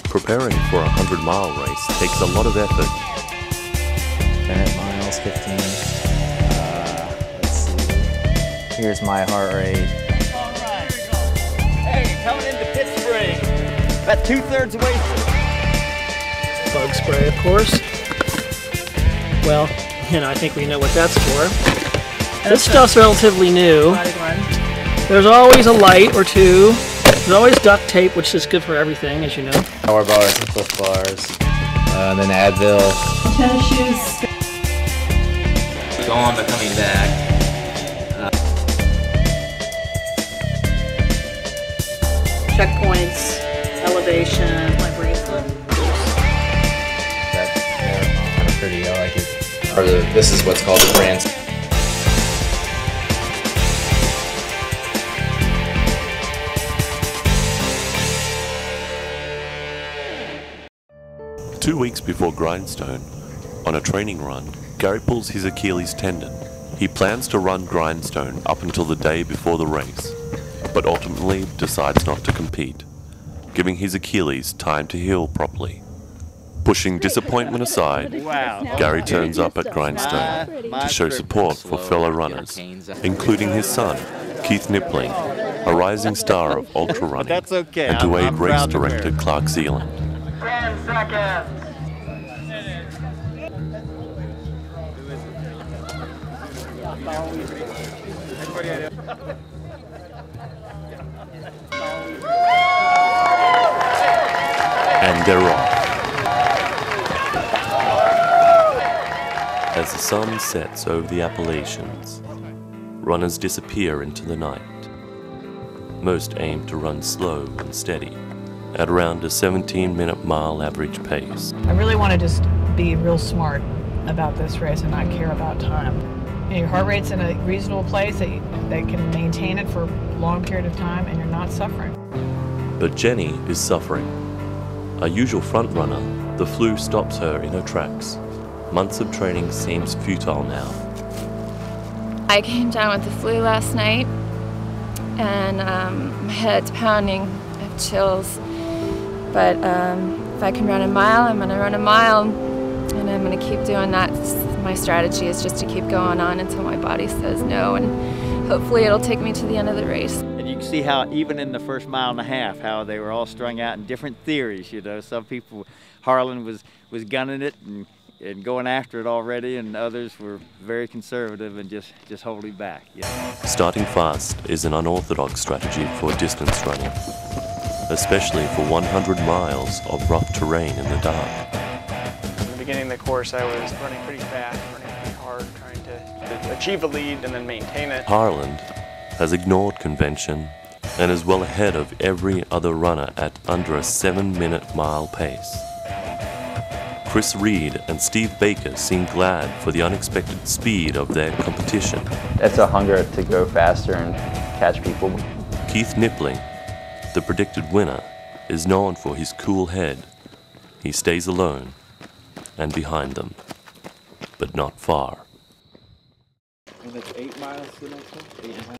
Preparing for a 100-mile race takes a lot of effort. Minute miles, 15. Let's see. Here's my heart rate. All right. Hey, coming into pit spring. About 2/3 away. Bug spray, of course. Well, I think we know what that's for. This stuff's relatively new. There's always a light or two. There's always duct tape, which is good for everything, as you know. Power bars and Cliff bars. And then Advil. Tennis shoes. Go on to coming back. Checkpoints, elevation, my bracelet. They're kind of pretty, I like it. This is what's called the brand. 2 weeks before Grindstone, on a training run, Gary pulls his Achilles tendon. He plans to run Grindstone up until the day before the race, but ultimately decides not to compete, giving his Achilles time to heal properly. Pushing disappointment aside, Gary turns up at Grindstone to show support for fellow runners, including his son, Keith Nippling, a rising star of ultra running, and to aid race director Clark Zealand. 10 seconds. And they're off. As the sun sets over the Appalachians, runners disappear into the night. Most aim to run slow and steady, at around a 17-minute mile average pace. I really want to just be real smart about this race and not care about time. Your heart rate's in a reasonable place that can maintain it for a long period of time and you're not suffering. But Jenny is suffering. A usual front runner, the flu stops her in her tracks. Months of training seems futile now. I came down with the flu last night and my head's pounding. I have chills. But if I can run a mile, I'm going to run a mile, and I'm going to keep doing that. My strategy is just to keep going on until my body says no, and hopefully it'll take me to the end of the race. And you can see how even in the first mile and a half, how they were all strung out in different theories. Some people, Harlan was gunning it and going after it already, and others were very conservative and just holding back. Starting fast is an unorthodox strategy for distance running, especially for 100 miles of rough terrain in the dark. In the beginning of the course, I was running pretty fast, running pretty hard, trying to achieve a lead and then maintain it. Harlan has ignored convention and is well ahead of every other runner at under a 7-minute mile pace. Chris Reed and Steve Baker seem glad for the unexpected speed of their competition. It's a hunger to go faster and catch people. Keith Nippling, the predicted winner, is known for his cool head. He stays alone and behind them, but not far. And it's 8 miles to the next one? 8.5?